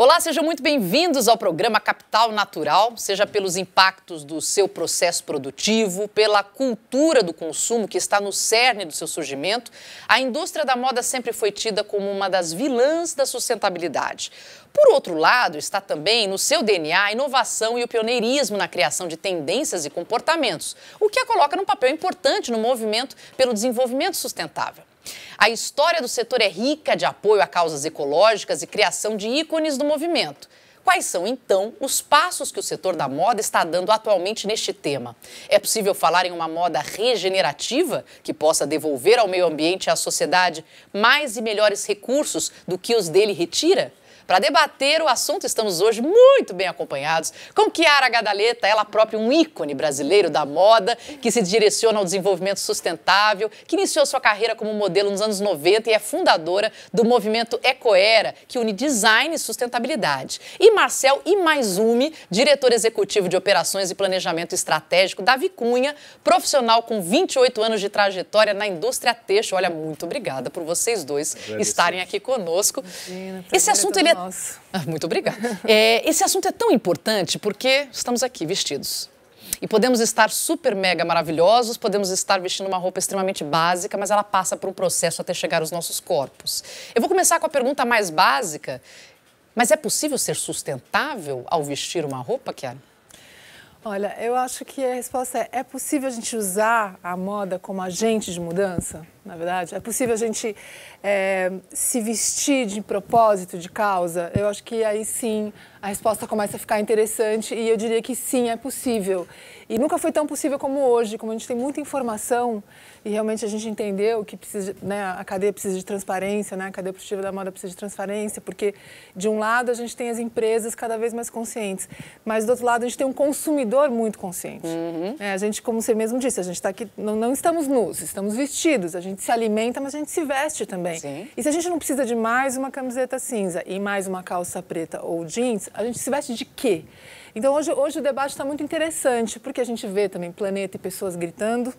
Olá, sejam muito bem-vindos ao programa Capital Natural, seja pelos impactos do seu processo produtivo, pela cultura do consumo que está no cerne do seu surgimento. A indústria da moda sempre foi tida como uma das vilãs da sustentabilidade. Por outro lado, está também no seu DNA a inovação e o pioneirismo na criação de tendências e comportamentos, o que a coloca num papel importante no movimento pelo desenvolvimento sustentável. A história do setor é rica de apoio a causas ecológicas e criação de ícones do movimento. Quais são, então, os passos que o setor da moda está dando atualmente neste tema? É possível falar em uma moda regenerativa que possa devolver ao meio ambiente e à sociedade mais e melhores recursos do que os dele retira? Para debater o assunto, estamos hoje muito bem acompanhados com Chiara Gadaleta, ela própria um ícone brasileiro da moda, que se direciona ao desenvolvimento sustentável, que iniciou sua carreira como modelo nos anos 90 e é fundadora do movimento Ecoera, que une design e sustentabilidade. E Marcel Imaizumi, diretor executivo de operações e planejamento estratégico da Vicunha, profissional com 28 anos de trajetória na indústria têxtil. Olha, muito obrigada por vocês dois estarem aqui conosco. Imagina, esse assunto ele é... Nossa. Muito obrigada. Esse assunto é tão importante porque estamos aqui vestidos. E podemos estar super mega maravilhosos, podemos estar vestindo uma roupa extremamente básica, mas ela passa por um processo até chegar aos nossos corpos. Eu vou começar com a pergunta mais básica. Mas é possível ser sustentável ao vestir uma roupa, Chiara? Olha, eu acho que a resposta é possível a gente usar a moda como agente de mudança, na verdade? É possível a gente se vestir de propósito, de causa? Eu acho que aí sim a resposta começa a ficar interessante e eu diria que sim, é possível. E nunca foi tão possível como hoje, como a gente tem muita informação e realmente a gente entendeu que precisa, né, a cadeia precisa de transparência, né, a cadeia produtiva da moda precisa de transparência, porque de um lado a gente tem as empresas cada vez mais conscientes, mas do outro lado a gente tem um consumidor muito consciente. A gente, como você mesmo disse, a gente está aqui, não estamos nus, estamos vestidos, a gente se alimenta, mas a gente se veste também. Sim. E se a gente não precisa de mais uma camiseta cinza e mais uma calça preta ou jeans, a gente se veste de quê? Então hoje o debate está muito interessante, porque a gente vê também planeta e pessoas gritando.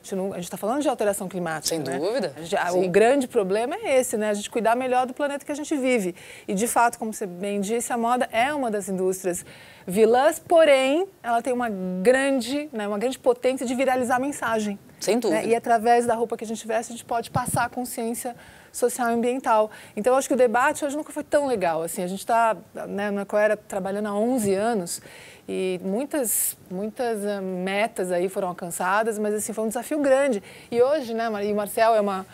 A gente está falando de alteração climática, sem dúvida. O grande problema é esse, né? A gente cuidar melhor do planeta que a gente vive. E, de fato, como você bem disse, a moda é uma das indústrias vilãs, porém, ela tem uma grande potência de viralizar a mensagem. Sem dúvida. Né? E, através da roupa que a gente veste, a gente pode passar a consciência social e ambiental. Então, eu acho que o debate hoje nunca foi tão legal. Assim, a gente está, né, no Ecoera trabalhando há 11 anos e muitas metas aí foram alcançadas, mas assim, foi um desafio grande. E hoje, né, e o Marcel é uma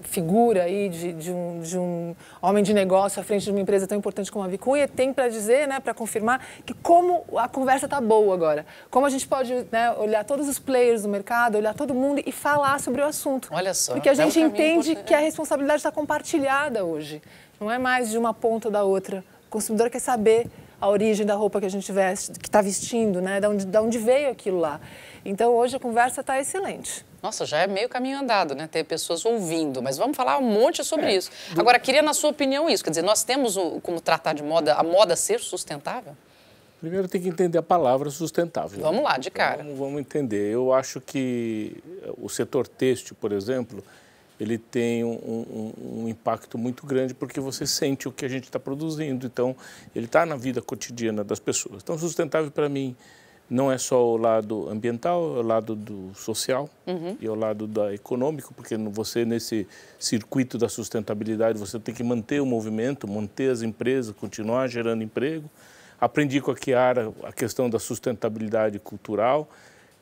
figura aí de um homem de negócio à frente de uma empresa tão importante como a Vicunha, tem para dizer, né, para confirmar que como a conversa está boa agora, como a gente pode, né, olhar todos os players do mercado, olhar todo mundo e falar sobre o assunto. Olha só. Porque a gente entende que a responsabilidade está compartilhada hoje, não é mais de uma ponta ou da outra. O consumidor quer saber a origem da roupa que a gente veste, que está vestindo, né, da onde veio aquilo lá. Então hoje a conversa está excelente. Nossa, já é meio caminho andado, né? Ter pessoas ouvindo, mas vamos falar um monte sobre isso. Agora, queria, na sua opinião, isso. Quer dizer, nós temos como tratar de moda, a moda ser sustentável? Primeiro tem que entender a palavra sustentável. Vamos lá, de cara. Então, vamos entender. Eu acho que o setor têxtil, por exemplo, ele tem um impacto muito grande porque você sente o que a gente está produzindo. Então, ele está na vida cotidiana das pessoas. Então, sustentável para mim não é só o lado ambiental, é o lado do social e o lado da econômico, porque você, nesse circuito da sustentabilidade, você tem que manter o movimento, manter as empresas, continuar gerando emprego. Aprendi com a Chiara a questão da sustentabilidade cultural,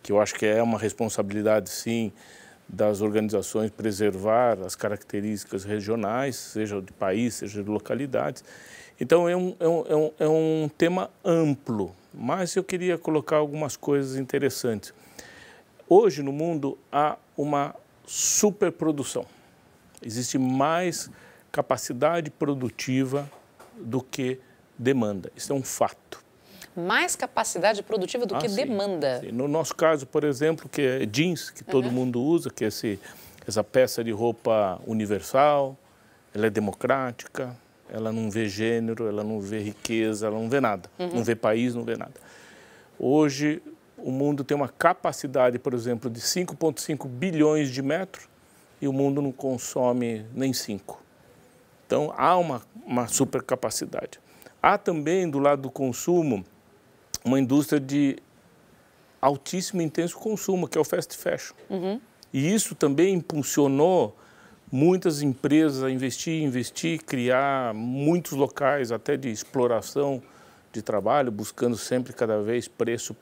que eu acho que é uma responsabilidade, sim, das organizações preservar as características regionais, seja de país, seja de localidades. Então, é um tema amplo, mas eu queria colocar algumas coisas interessantes. Hoje, no mundo, há uma superprodução. Existe mais capacidade produtiva do que demanda. Isso é um fato. Mais capacidade produtiva do que demanda. Sim. No nosso caso, por exemplo, que é jeans, que todo mundo usa, que é essa peça de roupa universal, ela é democrática, ela não vê gênero, ela não vê riqueza, ela não vê nada. Não vê país, não vê nada. Hoje, o mundo tem uma capacidade, por exemplo, de 5,5 bilhões de metros e o mundo não consome nem 5. Então, há uma supercapacidade. Há também, do lado do consumo, uma indústria de altíssimo e intenso consumo, que é o fast fashion. E isso também impulsionou muitas empresas a investir, criar muitos locais até de exploração de trabalho, buscando sempre cada vez preço.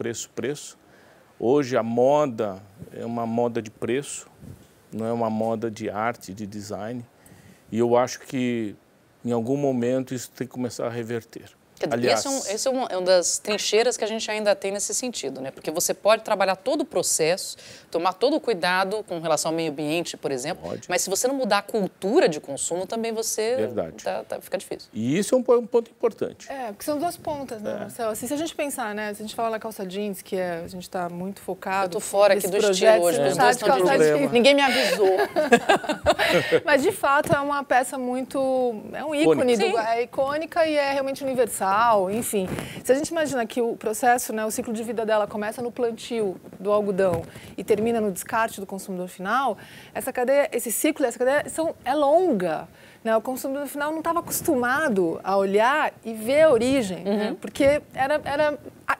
Hoje a moda é uma moda de preço, não é uma moda de arte, de design. E eu acho que em algum momento isso tem que começar a reverter. Aliás, esse é uma das trincheiras que a gente ainda tem nesse sentido, né? Porque você pode trabalhar todo o processo, tomar todo o cuidado com relação ao meio ambiente, por exemplo, mas se você não mudar a cultura de consumo, também você fica difícil. E isso é um ponto importante. Porque são duas pontas, né, Marcelo? Assim, se a gente pensar, né, se a gente falar na calça jeans, que a gente está muito focado... Eu tô fora aqui do estilo hoje, os dois estão de ninguém me avisou. Mas, de fato, é uma peça muito... É um ícone, é icônica e é realmente universal. Enfim, se a gente imagina que o processo, né, o ciclo de vida dela começa no plantio do algodão e termina no descarte do consumidor final, essa cadeia, esse ciclo, essa cadeia é longa. Né? O consumidor final não estava acostumado a olhar e ver a origem, né? Porque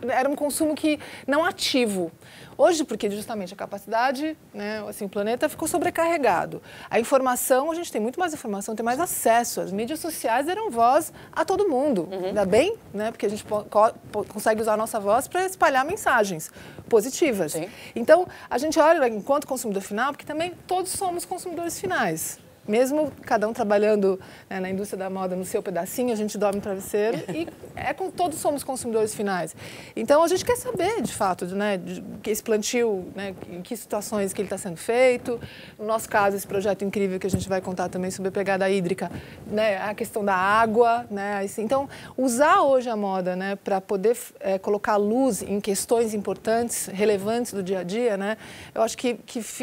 era um consumo que não ativo. Hoje, porque justamente a capacidade, né, assim, o planeta ficou sobrecarregado. A informação, a gente tem muito mais informação, tem mais acesso. As mídias sociais deram voz a todo mundo. Ainda bem, né, porque a gente consegue usar a nossa voz para espalhar mensagens positivas. Sim. Então, a gente olha enquanto consumidor final, porque também todos somos consumidores finais. Mesmo cada um trabalhando, né, na indústria da moda no seu pedacinho, a gente dorme no travesseiro e todos somos consumidores finais. Então, a gente quer saber, de fato, né, que esse plantio, né, em que situações que ele está sendo feito. No nosso caso, esse projeto incrível que a gente vai contar também sobre a pegada hídrica, né, a questão da água. Né, assim. Então, usar hoje a moda, né, para poder colocar luz em questões importantes, relevantes do dia a dia, né, eu acho que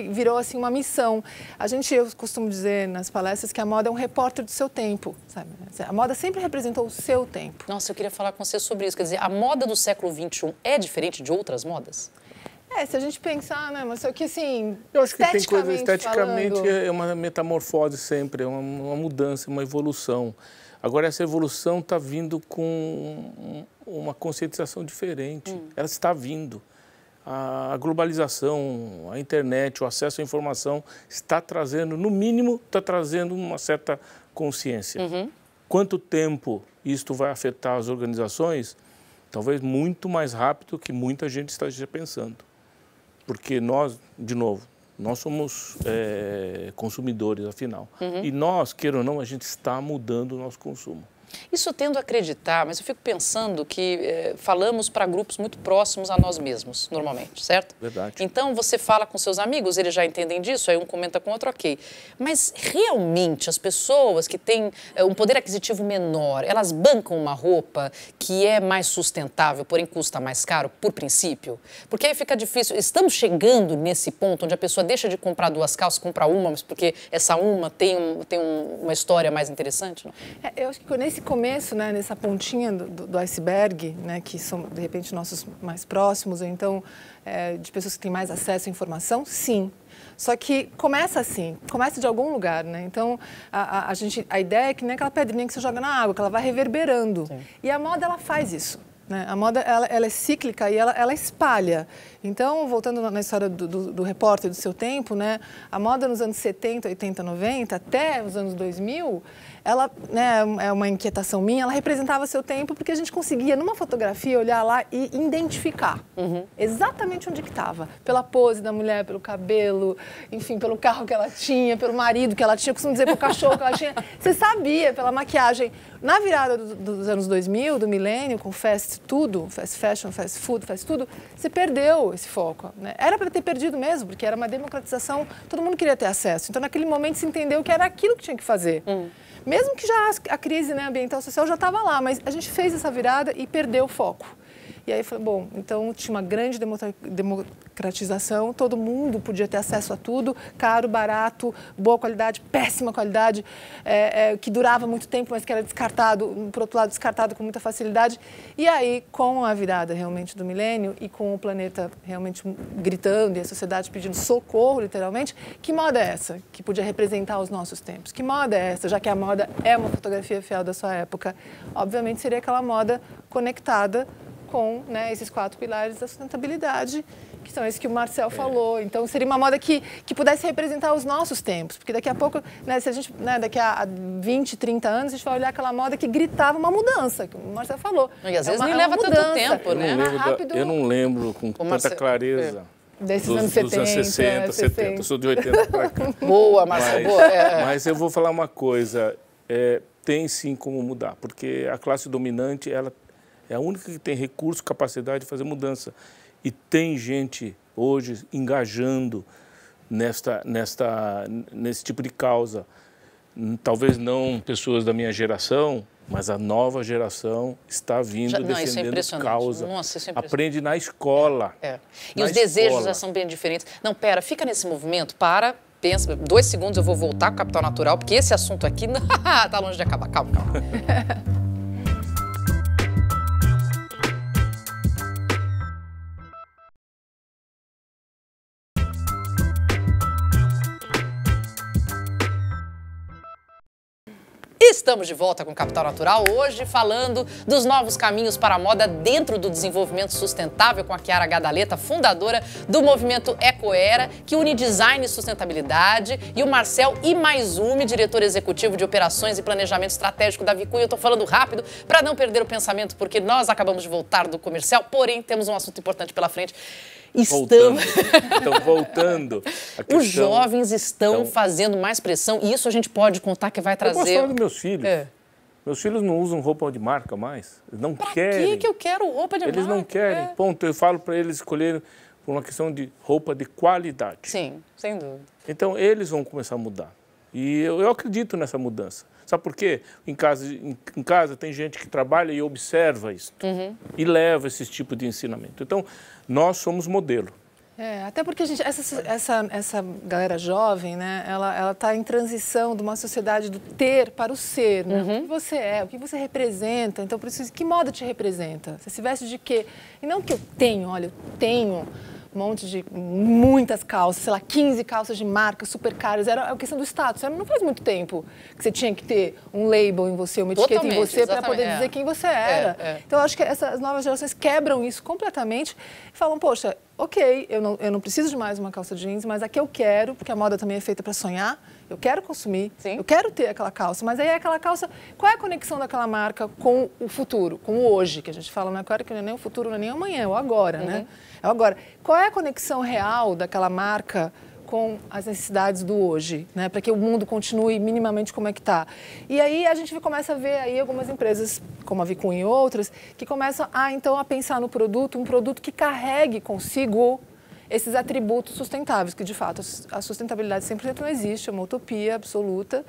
virou assim, uma missão. Eu costumo dizer nas palestras que a moda é um repórter do seu tempo, sabe? A moda sempre representou o seu tempo. Nossa, eu queria falar com você sobre isso. Quer dizer, a moda do século XXI é diferente de outras modas? Se a gente pensar, né, mas só que assim, eu acho que tem coisa esteticamente falando... é uma metamorfose sempre, é uma mudança, uma evolução. Agora essa evolução está vindo com uma conscientização diferente. Ela está vindo. A globalização, a internet, o acesso à informação está trazendo, no mínimo, está trazendo uma certa consciência. Quanto tempo isto vai afetar as organizações? Talvez muito mais rápido que muita gente esteja pensando. Porque nós, de novo, nós somos consumidores, afinal. E nós, queira ou não, a gente está mudando o nosso consumo. Isso eu tendo a acreditar, mas eu fico pensando que falamos para grupos muito próximos a nós mesmos, normalmente, certo? Verdade. Então, você fala com seus amigos, eles já entendem disso, aí um comenta com o outro, ok. Mas, realmente, as pessoas que têm um poder aquisitivo menor, elas bancam uma roupa que é mais sustentável, porém custa mais caro, por princípio? Porque aí fica difícil. Estamos chegando nesse ponto onde a pessoa deixa de comprar duas calças, compra uma, mas porque essa uma tem uma história mais interessante, não? Eu acho que nesse começo, né, nessa pontinha do iceberg, né, que são, de repente, nossos mais próximos, ou então de pessoas que têm mais acesso à informação, sim. Só que começa assim, começa de algum lugar, né? Então, a ideia é que nem aquela pedrinha que você joga na água, que ela vai reverberando. Sim. E a moda, ela faz isso. Né? A moda ela é cíclica e ela espalha. Então, voltando na história do repórter do seu tempo, né? A moda nos anos 70, 80, 90, até os anos 2000, ela, né, é uma inquietação minha, ela representava seu tempo porque a gente conseguia, numa fotografia, olhar lá e identificar exatamente onde que estava. Pela pose da mulher, pelo cabelo, enfim, pelo carro que ela tinha, pelo marido que ela tinha, eu costumo dizer, pelo cachorro que ela tinha. Você sabia, pela maquiagem. Na virada dos anos 2000, do milênio, com fast fashion, fast food, fast tudo, você perdeu esse foco. Né? Era para ter perdido mesmo, porque era uma democratização, todo mundo queria ter acesso. Então, naquele momento, se entendeu que era aquilo que tinha que fazer. Mesmo que já a crise, né, ambiental e social já estava lá, mas a gente fez essa virada e perdeu o foco. E aí eu falei, bom, então tinha uma grande democratização, todo mundo podia ter acesso a tudo, caro, barato, boa qualidade, péssima qualidade, que durava muito tempo, mas que era descartado, por outro lado, descartado com muita facilidade. E aí, com a virada realmente do milênio e com o planeta realmente gritando e a sociedade pedindo socorro, literalmente, que moda é essa que podia representar os nossos tempos? Que moda é essa, já que a moda é uma fotografia fiel da sua época? Obviamente seria aquela moda conectada com, né, esses 4 pilares da sustentabilidade, que são esses que o Marcel falou. Então, seria uma moda que pudesse representar os nossos tempos, porque daqui a pouco, né, se a gente, né, daqui a 20, 30 anos, a gente vai olhar aquela moda que gritava uma mudança, que o Marcel falou. E às vezes nem leva tanto tempo, né? Eu não lembro com tanta clareza. Desses anos 70, dos anos 60, 70. Eu sou de 80 para cá. Boa, Marcelo, boa. Mas eu vou falar uma coisa, tem sim como mudar, porque a classe dominante, ela é a única que tem recurso, capacidade de fazer mudança. E tem gente hoje engajando nesse tipo de causa. Talvez não pessoas da minha geração, mas a nova geração está vindo defendendo causa. Nossa, isso é aprende na escola. E os desejos já são bem diferentes. Não, pera, fica nesse movimento, pensa, 2 segundos eu vou voltar com o Capital Natural, porque esse assunto aqui tá longe de acabar. Calma. Estamos de volta com o Capital Natural, hoje falando dos novos caminhos para a moda dentro do desenvolvimento sustentável com a Chiara Gadaleta, fundadora do movimento Ecoera, que une design e sustentabilidade, e o Marcel Imaizumi, diretor executivo de operações e planejamento estratégico da Vicunha. Eu estou falando rápido para não perder o pensamento, porque nós acabamos de voltar do comercial, porém temos um assunto importante pela frente. Voltando. Os jovens estão fazendo mais pressão e isso a gente pode contar que vai trazer... Eu posso falar dos meus filhos. Meus filhos não usam roupa de marca mais. Eles não querem. Pra que eu quero roupa de marca? Eles não querem. Ponto. Eu falo para eles escolherem por uma questão de roupa de qualidade. Sim, sem dúvida. Então, eles vão começar a mudar. E eu acredito nessa mudança. Sabe por quê? Em casa tem gente que trabalha e observa isso e leva esse tipo de ensinamento. Então, nós somos modelo. Até porque a gente, essa galera jovem, né, ela está em transição de uma sociedade do ter para o ser, né? O que você é, o que você representa. Então, por isso, que moda te representa? Você se veste de quê? E não que eu tenho, olha, eu tenho muitas calças, sei lá, 15 calças de marca, super caras. Era a questão do status. Não faz muito tempo que você tinha que ter um label em você, uma etiqueta em você para poder dizer quem você era. Então, eu acho que essas novas gerações quebram isso completamente e falam, poxa, ok, eu não preciso de mais uma calça jeans, mas a que eu quero, porque a moda também é feita para sonhar, eu quero consumir, eu quero ter aquela calça, mas aí aquela calça, qual é a conexão daquela marca com o futuro, com o hoje, que a gente fala, não é nem o futuro, não é nem amanhã, é o agora, né? É o agora. Qual é a conexão real daquela marca com as necessidades do hoje, né? Para que o mundo continue minimamente como é que está. E aí a gente começa a ver aí algumas empresas, como a Vicunha e outras, que começam então a pensar no produto, um produto que carregue consigo esses atributos sustentáveis, que de fato a sustentabilidade 100% não existe, é uma utopia absoluta.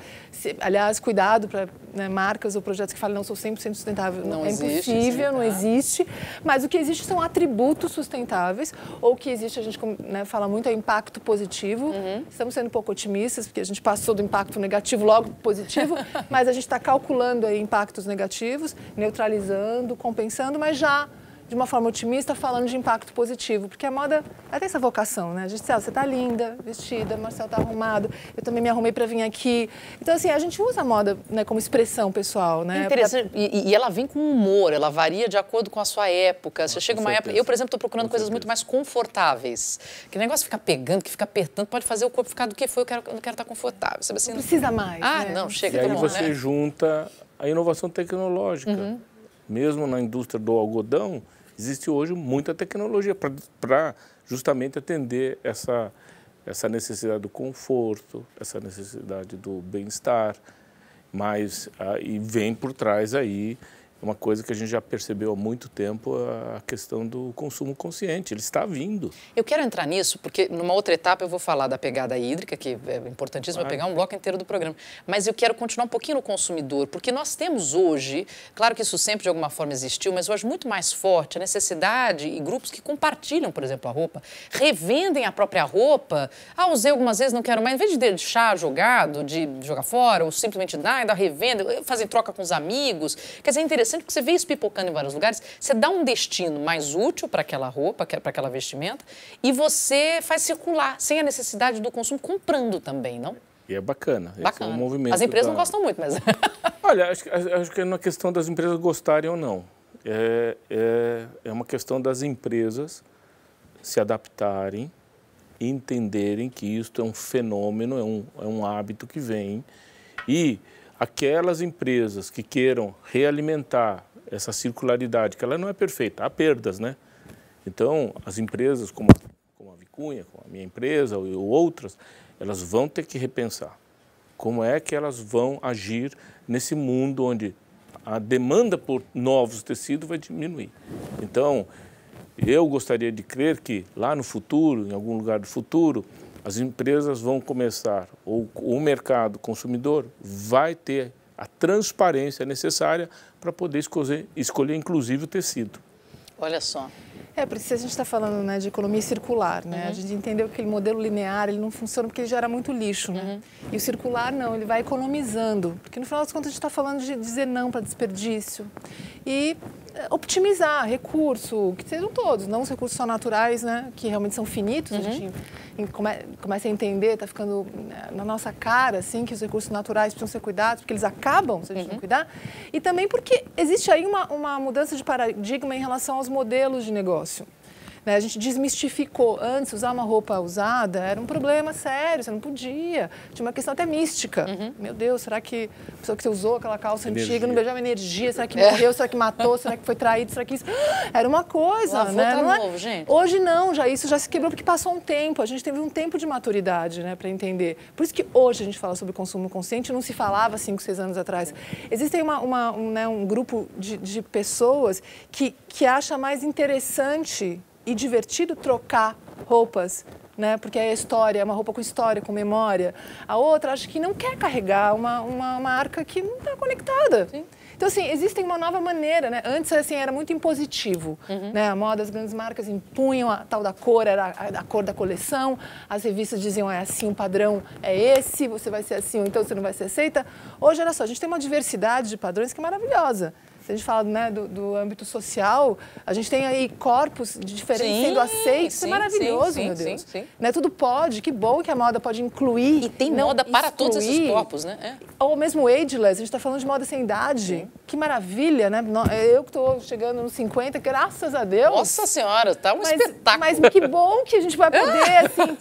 Aliás, cuidado para marcas ou projetos que falam não sou 100% sustentável, não é impossível, não existe. Mas o que existe são atributos sustentáveis, ou o que existe, a gente fala muito, é impacto positivo. Estamos sendo um pouco otimistas, porque a gente passou do impacto negativo logo positivo, mas a gente está calculando aí impactos negativos, neutralizando, compensando, mas já de uma forma otimista, falando de impacto positivo, porque a moda tem essa vocação, né? A gente, você tá linda, vestida, Marcel tá arrumado, eu também me arrumei para vir aqui. Então, assim, a gente usa a moda, né, como expressão pessoal, né? Interessante. E ela vem com humor, ela varia de acordo com a sua época. Você chega uma época... Eu, por exemplo, estou procurando coisas muito mais confortáveis. Que negócio de ficar pegando, que ficar apertando, pode fazer o corpo ficar do que foi, eu não quero estar confortável. Sabe assim? Não precisa mais, né? Não, chega. E aí você junta a inovação tecnológica. Mesmo na indústria do algodão, existe hoje muita tecnologia para justamente atender essa necessidade do conforto, essa necessidade do bem-estar, mas e vem por trás aí uma coisa que a gente já percebeu há muito tempo, a questão do consumo consciente. Ele está vindo. Eu quero entrar nisso, porque numa outra etapa eu vou falar da pegada hídrica, que é importantíssima, vai pegar um bloco inteiro do programa. Mas eu quero continuar um pouquinho no consumidor, porque nós temos hoje, claro que isso sempre de alguma forma existiu, mas eu acho muito mais forte a necessidade e grupos que compartilham, por exemplo, a roupa, revendem a própria roupa. Ah, usei algumas vezes, não quero mais. Em vez de deixar jogado, de jogar fora, ou simplesmente dar, ainda revenda, fazer troca com os amigos. Quer dizer, é interessante porque você vê isso pipocando em vários lugares, você dá um destino mais útil para aquela roupa, para aquela vestimenta, e você faz circular, sem a necessidade do consumo, comprando também, não? E é bacana. Bacana. Esse é um movimento As empresas não gostam muito, mas... Olha, acho que é uma questão das empresas gostarem ou não. É uma questão das empresas se adaptarem, entenderem que isto é um fenômeno, é um hábito que vem, e aquelas empresas que queiram realimentar essa circularidade, que ela não é perfeita, há perdas, né? Então, as empresas como a Vicunha, como a minha empresa ou outras, elas vão ter que repensar como é que elas vão agir nesse mundo onde a demanda por novos tecidos vai diminuir. Então, eu gostaria de crer que lá no futuro, em algum lugar do futuro, as empresas vão começar, ou o mercado consumidor vai ter a transparência necessária para poder escolher inclusive o tecido. Olha só. Por isso a gente está falando, né, de economia circular, né? A gente entendeu que aquele modelo linear ele não funciona porque ele gera muito lixo, né? E o circular não, ele vai economizando, porque no final das contas a gente está falando de dizer não para desperdício e optimizar recurso, que sejam todos, não os recursos só naturais, né, que realmente são finitos, a gente começa a entender, está ficando na nossa cara, assim, que os recursos naturais precisam ser cuidados, porque eles acabam se a gente não cuidar, e também porque existe aí uma mudança de paradigma em relação aos modelos de negócio. A gente desmistificou. Antes, usar uma roupa usada era um problema sério, você não podia. Tinha uma questão até mística. Meu Deus, será que a pessoa que você usou aquela calça antiga não beijava energia? Será que morreu? Será que matou? Será que foi traído? Será que isso... Era uma coisa, né? Tá novo, gente. Hoje não, isso já se quebrou porque passou um tempo. A gente teve um tempo de maturidade, né, para entender. Por isso que hoje a gente fala sobre consumo consciente, não se falava 5, 6 anos atrás. Existem um grupo de pessoas que acha mais interessante e divertido trocar roupas, né? Porque é história, é uma roupa com história, com memória. A outra acha que não quer carregar uma marca que não está conectada. Sim. Então, assim, existe uma nova maneira, né? Antes, assim, era muito impositivo, né? A moda, as grandes marcas impunham a tal da cor, era a cor da coleção. As revistas diziam, é assim, o padrão é esse, você vai ser assim, ou então você não vai ser aceita. Hoje, olha só, a gente tem uma diversidade de padrões que é maravilhosa. Se a gente fala, né, do âmbito social, a gente tem aí corpos diferentes sendo aceitos. Isso é maravilhoso, meu Deus. Né, tudo pode, que bom que a moda pode incluir. E tem moda para todos esses corpos, né? Ou mesmo ageless, a gente está falando de moda sem idade. Que maravilha, né? Eu que estou chegando nos 50, graças a Deus. Nossa Senhora, tá um espetáculo. Mas que bom que a gente vai poder, assim,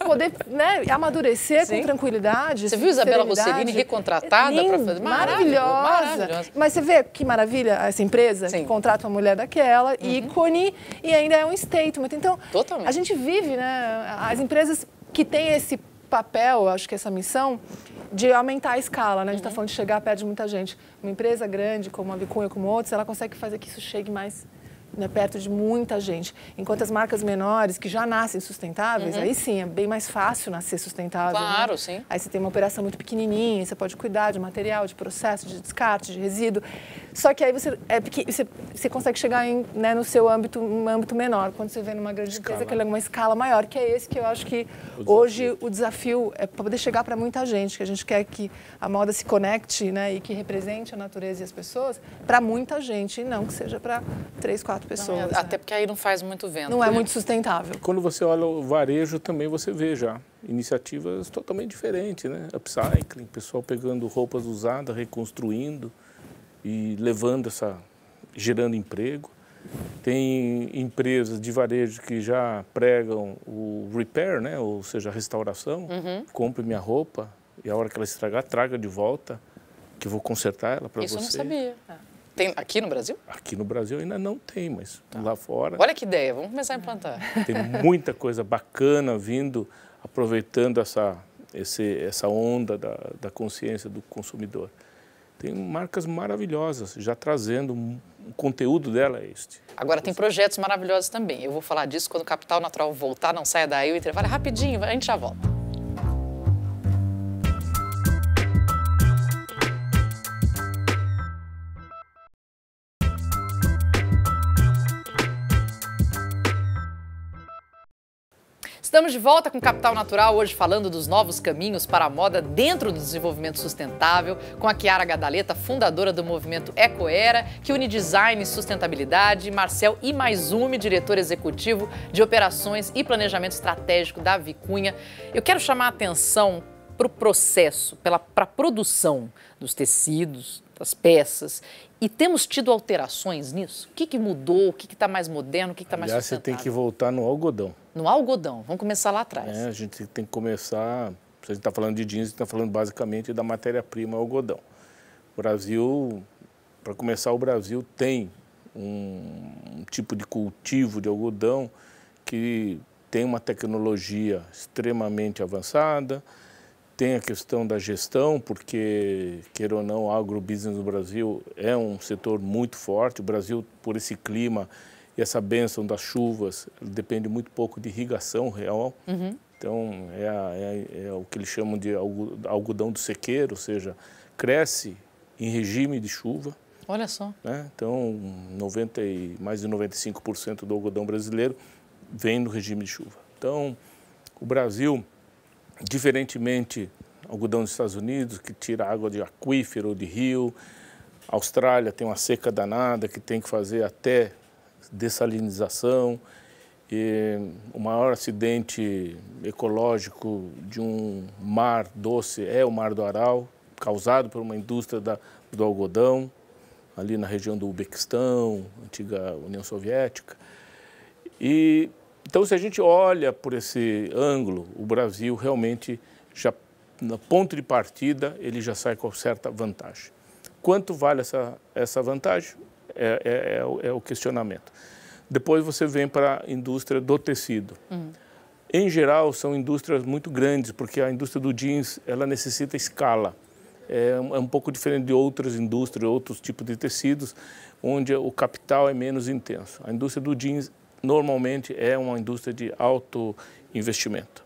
né, amadurecer com tranquilidade. Você viu Isabela Rossellini recontratada para fazer? Maravilhosa. Mas você vê que maravilha essa empresa que contrata uma mulher daquela, ícone, e ainda é um statement. Então, a gente vive, né? As empresas que têm esse papel, acho que essa missão, de aumentar a escala, né? A gente está falando de chegar perto de muita gente. Uma empresa grande, como a Vicunha, como outras, ela consegue fazer que isso chegue mais, né, perto de muita gente. Enquanto as marcas menores, que já nascem sustentáveis, aí sim, é bem mais fácil nascer sustentável. Claro, né? sim. Aí você tem uma operação muito pequenininha, você pode cuidar de material, de processo, de descarte, de resíduo. Só que aí você consegue chegar né, no seu âmbito, um âmbito menor. Quando você vê numa grande empresa, que ela é uma escala maior, que é esse que eu acho que hoje o desafio é poder chegar para muita gente, que a gente quer que a moda se conecte, né, e que represente a natureza e as pessoas para muita gente, e não que seja para 3, 4 pessoas. Não, até porque aí não faz muito vento. Não é muito sustentável. Quando você olha o varejo também você vê já iniciativas totalmente diferentes, né? Upcycling, pessoal pegando roupas usadas, reconstruindo e gerando emprego. Tem empresas de varejo que já pregam o repair, né? Ou seja, a restauração. Compre minha roupa e a hora que ela estragar, traga de volta, que eu vou consertar ela para você. Isso eu não sabia. Tem aqui no Brasil? Aqui no Brasil ainda não tem, mas lá fora... Olha que ideia, vamos começar a implantar. Tem muita coisa bacana vindo, aproveitando essa onda da consciência do consumidor. Tem marcas maravilhosas, já trazendo o conteúdo dela é este. Agora tem projetos maravilhosos também. Eu vou falar disso quando o Capital Natural voltar, não saia daí, o intervalo é rapidinho, a gente já volta. Estamos de volta com Capital Natural, hoje falando dos novos caminhos para a moda dentro do desenvolvimento sustentável, com a Chiara Gadaleta, fundadora do movimento Ecoera, que une design e sustentabilidade, e Marcel Imaizumi, diretor executivo de operações e planejamento estratégico da Vicunha. Eu quero chamar a atenção para o processo, para a produção dos tecidos, das peças, e temos tido alterações nisso? O que mudou? O que está mais moderno? O que está mais sustentável? Você tem que voltar no algodão. No algodão. Vamos começar lá atrás. A gente tem que começar, se a gente está falando de jeans, a gente está falando basicamente da matéria-prima algodão. O Brasil, para começar, o Brasil tem um tipo de cultivo de algodão que tem uma tecnologia extremamente avançada, tem a questão da gestão, porque, queira ou não, o agrobusiness no Brasil é um setor muito forte. O Brasil, por esse clima e essa bênção das chuvas, depende muito pouco de irrigação real. Então, é o que eles chamam de algodão do sequeiro, ou seja, cresce em regime de chuva. Olha só. Né? Então, mais de 95% do algodão brasileiro vem no regime de chuva. Então, o Brasil, diferentemente algodão dos Estados Unidos, que tira água de aquífero ou de rio, a Austrália tem uma seca danada que tem que fazer até dessalinização, e o maior acidente ecológico de um mar doce é o Mar do Aral, causado por uma indústria do algodão, ali na região do Uzbequistão, antiga União Soviética. Então, se a gente olha por esse ângulo, o Brasil realmente, já no ponto de partida, ele já sai com certa vantagem. Quanto vale essa vantagem? É o questionamento. Depois você vem para a indústria do tecido. Em geral, são indústrias muito grandes, porque a indústria do jeans ela necessita escala. É um pouco diferente de outras indústrias, outros tipos de tecidos, onde o capital é menos intenso. A indústria do jeans normalmente é uma indústria de alto investimento.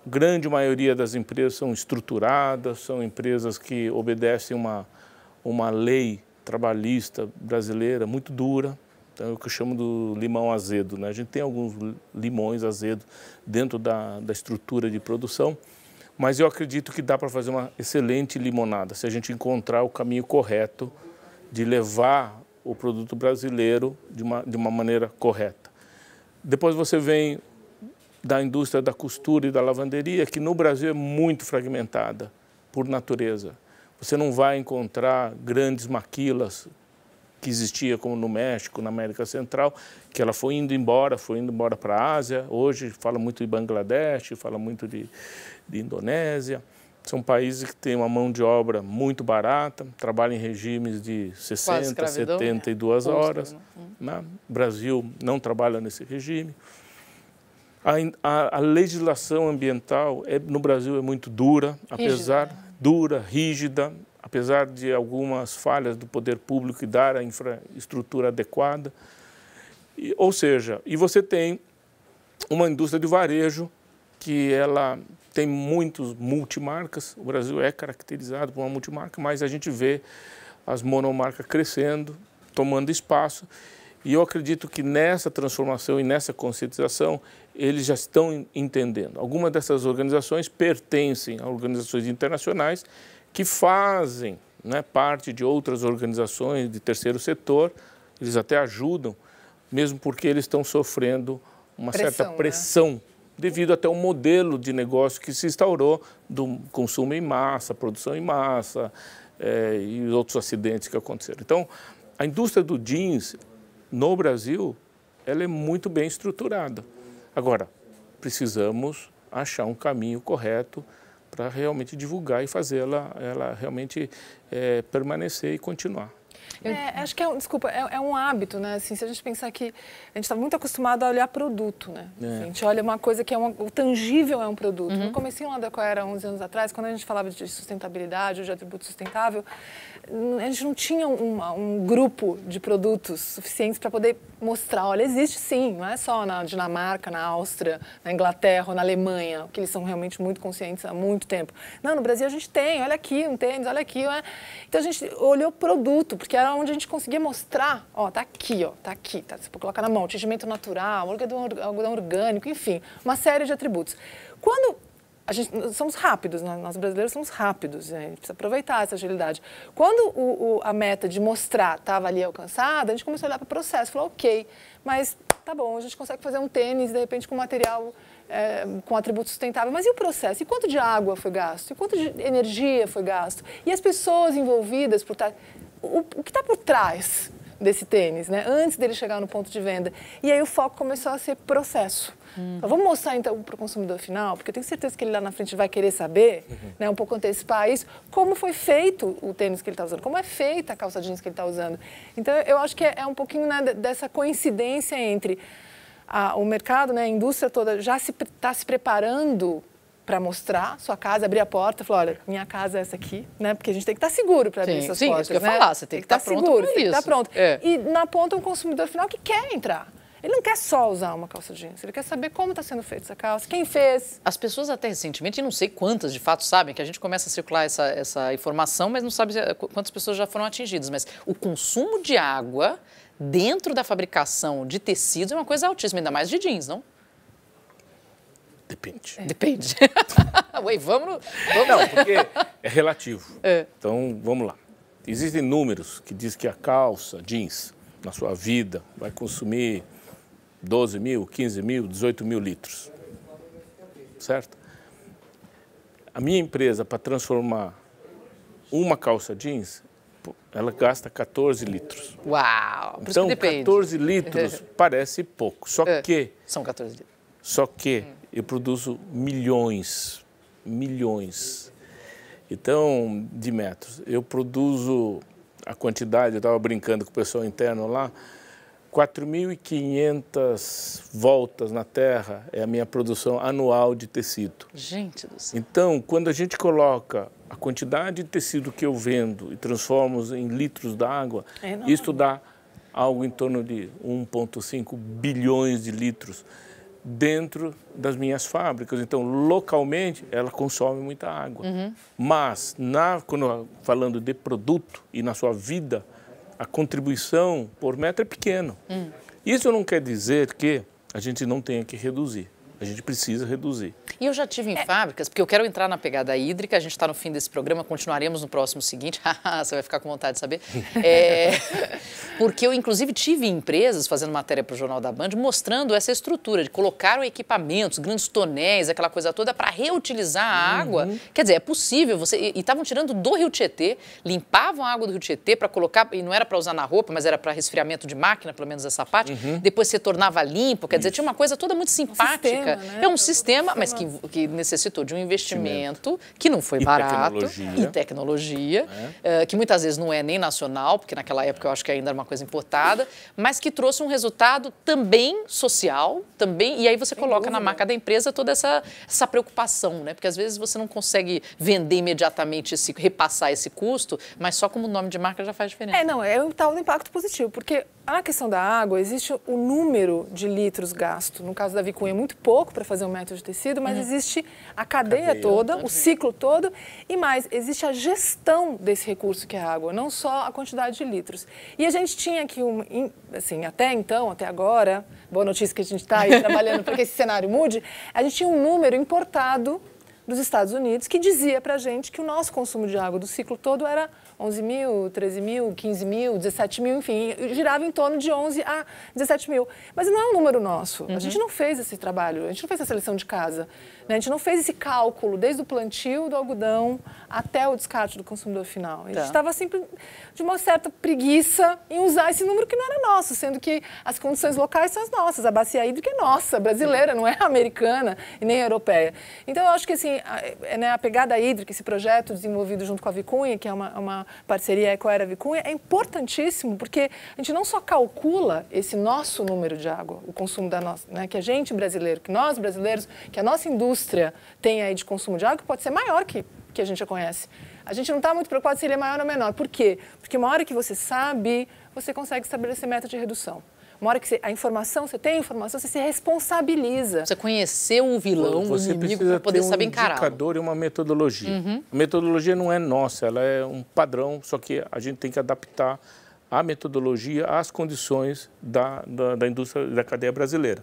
Grande maioria das empresas são estruturadas, são empresas que obedecem uma lei trabalhista brasileira muito dura, então é o que eu chamo do limão azedo, né? A gente tem alguns limões azedos dentro da estrutura de produção, mas eu acredito que dá para fazer uma excelente limonada, se a gente encontrar o caminho correto de levar o produto brasileiro de uma maneira correta. Depois você vem da indústria da costura e da lavanderia, que no Brasil é muito fragmentada por natureza. Você não vai encontrar grandes maquilas que existia como no México, na América Central, que ela foi indo embora para a Ásia. Hoje fala muito de Bangladesh, fala muito de Indonésia. São países que têm uma mão de obra muito barata, trabalham em regimes de 60, 72 horas. O Brasil não trabalha nesse regime. A legislação ambiental no Brasil é muito dura, rígida, apesar de algumas falhas do poder público e dar a infraestrutura adequada. Ou seja, e você tem uma indústria de varejo que ela tem muitos multimarcas. O Brasil é caracterizado por uma multimarca, mas a gente vê as monomarcas crescendo, tomando espaço. E eu acredito que nessa transformação e nessa conscientização, eles já estão entendendo. Algumas dessas organizações pertencem a organizações internacionais que fazem, né, parte de outras organizações de terceiro setor. Eles até ajudam, mesmo porque eles estão sofrendo uma certa pressão, né? Devido até ao modelo de negócio que se instaurou do consumo em massa, produção em massa e os outros acidentes que aconteceram. Então, a indústria do jeans no Brasil, ela é muito bem estruturada. Agora, precisamos achar um caminho correto para realmente divulgar e fazer ela realmente permanecer e continuar. Acho que desculpa, é um hábito, né? Assim, se a gente pensar que a gente está muito acostumado a olhar produto, né? Assim, a gente olha uma coisa que o tangível é um produto. No comecinho lá da Coera, 11 anos atrás, quando a gente falava de sustentabilidade ou de atributo sustentável, a gente não tinha um grupo de produtos suficientes para poder mostrar, olha, existe sim, não é só na Dinamarca, na Áustria, na Inglaterra ou na Alemanha, que eles são realmente muito conscientes há muito tempo. Não, no Brasil a gente tem, olha aqui um tênis, olha aqui. Então a gente olhou o produto, porque era onde a gente conseguia mostrar, tá aqui, você pode colocar na mão, tingimento natural, algodão orgânico, enfim, uma série de atributos. Quando somos rápidos, nós brasileiros somos rápidos, a gente precisa aproveitar essa agilidade. Quando a meta de mostrar estava ali alcançada, a gente começou a olhar para o processo, falou, ok, mas tá bom, a gente consegue fazer um tênis, de repente, com material, com atributo sustentável, mas e o processo? E quanto de água foi gasto? E quanto de energia foi gasto? E as pessoas envolvidas, o que está por trás desse tênis, né? Antes dele chegar no ponto de venda? E aí o foco começou a ser processo. Então, vamos mostrar então para o consumidor final, porque eu tenho certeza que ele lá na frente vai querer saber, né, um pouco antecipar isso, como foi feito o tênis que ele está usando, como é feita a calça jeans que ele está usando. Então, eu acho que é um pouquinho, né, dessa coincidência entre o mercado, né, a indústria toda já está se preparando para mostrar sua casa, abrir a porta e falar, olha, minha casa é essa aqui, né? Porque a gente tem que estar seguro para abrir essas portas, isso que eu ia falar, você tem que estar pronto para isso. Tem que estar pronto. E na ponta um consumidor final que quer entrar. Ele não quer só usar uma calça jeans, ele quer saber como está sendo feita essa calça, quem fez. As pessoas até recentemente, e não sei quantas de fato sabem, que a gente começa a circular essa informação, mas não sabe quantas pessoas já foram atingidas. Mas o consumo de água dentro da fabricação de tecidos é uma coisa altíssima, ainda mais de jeans, não? Depende. Depende. Ué, vamos... Não, porque é relativo. Então, vamos lá. Existem números que dizem que a calça jeans, na sua vida, vai consumir 12 mil, 15 mil, 18 mil litros. Certo? A minha empresa, para transformar uma calça jeans, ela gasta 14 litros. Uau! Por então, isso que depende. 14 litros parece pouco. Só que... São 14 litros. Só que eu produzo milhões então, de metros. Eu produzo a quantidade, eu estava brincando com o pessoal interno lá, 4.500 voltas na Terra é a minha produção anual de tecido. Gente do céu. Então, quando a gente coloca a quantidade de tecido que eu vendo e transformo em litros d'água, isso dá algo em torno de 1,5 bilhões de litros dentro das minhas fábricas. Então, localmente, ela consome muita água. Mas, falando de produto e na sua vida, a contribuição por metro é pequena. Isso não quer dizer que a gente não tenha que reduzir. A gente precisa reduzir. E eu já tive em fábricas, porque eu quero entrar na pegada hídrica, a gente está no fim desse programa, continuaremos no próximo seguinte, você vai ficar com vontade de saber. Porque eu, inclusive, tive empresas fazendo matéria para o Jornal da Band, mostrando essa estrutura, de colocar equipamentos, grandes tonéis, aquela coisa toda, para reutilizar a água. Quer dizer, é possível, e estavam tirando do Rio Tietê, limpavam a água do Rio Tietê para colocar, e não era para usar na roupa, mas era para resfriamento de máquina, pelo menos essa parte, depois você tornava limpo, quer dizer, tinha uma coisa toda muito simpática. Né? É um sistema, mas que necessitou de um investimento que não foi barato. E tecnologia. Que muitas vezes não é nem nacional, porque naquela época eu acho que ainda era uma coisa importada, mas que trouxe um resultado também social, e aí você coloca na marca da empresa toda essa preocupação, né? Porque às vezes você não consegue vender imediatamente, repassar esse custo, mas só como nome de marca já faz diferença. É o tal do impacto positivo, porque na questão da água, existe o número de litros gasto. No caso da Vicunha, é muito pouco para fazer um metro de tecido, mas existe a cadeia toda, o ciclo todo, e mais, existe a gestão desse recurso que é a água, não só a quantidade de litros. E a gente tinha aqui, assim, até agora, boa notícia que a gente está aí trabalhando para que esse cenário mude, a gente tinha um número importado dos Estados Unidos que dizia para a gente que o nosso consumo de água do ciclo todo era 11 mil, 13 mil, 15 mil, 17 mil, enfim, girava em torno de 11 a 17 mil. Mas não é um número nosso. A gente não fez esse trabalho, a gente não fez essa lição de casa. Né? A gente não fez esse cálculo desde o plantio do algodão até o descarte do consumidor final. A gente estava sempre de uma certa preguiça em usar esse número que não era nosso, sendo que as condições locais são as nossas. A bacia hídrica é nossa, brasileira, não é americana e nem europeia. Então, eu acho que assim, tem a pegada hídrica, esse projeto desenvolvido junto com a Vicunha, que é uma parceria Ecoera-Vicunha, é importantíssimo, porque a gente não só calcula esse nosso número de água, o consumo da nossa, né, que a gente brasileiro, que nós brasileiros, que a nossa indústria tem aí de consumo de água, que pode ser maior que a gente já conhece. A gente não está muito preocupado se ele é maior ou menor. Por quê? Porque uma hora que você sabe, você consegue estabelecer meta de redução. Uma hora que você tem a informação, você se responsabiliza. Você conheceu o vilão, o inimigo, para poder saber encarar. Você precisa ter um indicador e uma metodologia. A metodologia não é nossa, ela é um padrão, só que a gente tem que adaptar a metodologia às condições da indústria, da cadeia brasileira.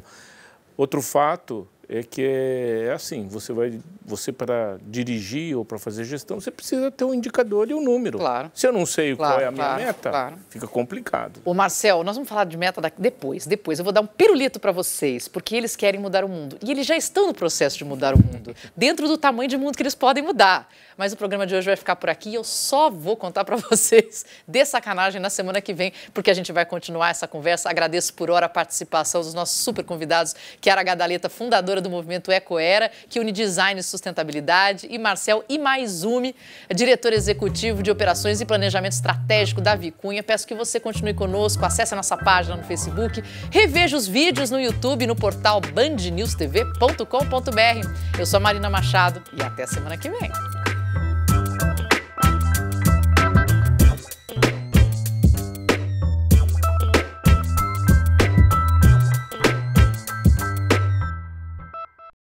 Outro fato é que é assim, você para dirigir ou para fazer gestão, você precisa ter um indicador e um número. Claro. Se eu não sei qual é a minha meta, fica complicado. Ô Marcel, nós vamos falar de meta depois. Eu vou dar um pirulito para vocês, porque eles querem mudar o mundo. E eles já estão no processo de mudar o mundo, dentro do tamanho de mundo que eles podem mudar. Mas o programa de hoje vai ficar por aqui e eu só vou contar para vocês de sacanagem na semana que vem, porque a gente vai continuar essa conversa. Agradeço por hora a participação dos nossos super convidados, Chiara Gadaleta, fundadora do movimento Ecoera, que une design e sustentabilidade, e Marcel Imaizumi, diretor executivo de operações e planejamento estratégico da Vicunha. Peço que você continue conosco, acesse a nossa página no Facebook, reveja os vídeos no YouTube e no portal bandnewstv.com.br. Eu sou a Marina Machado e até a semana que vem.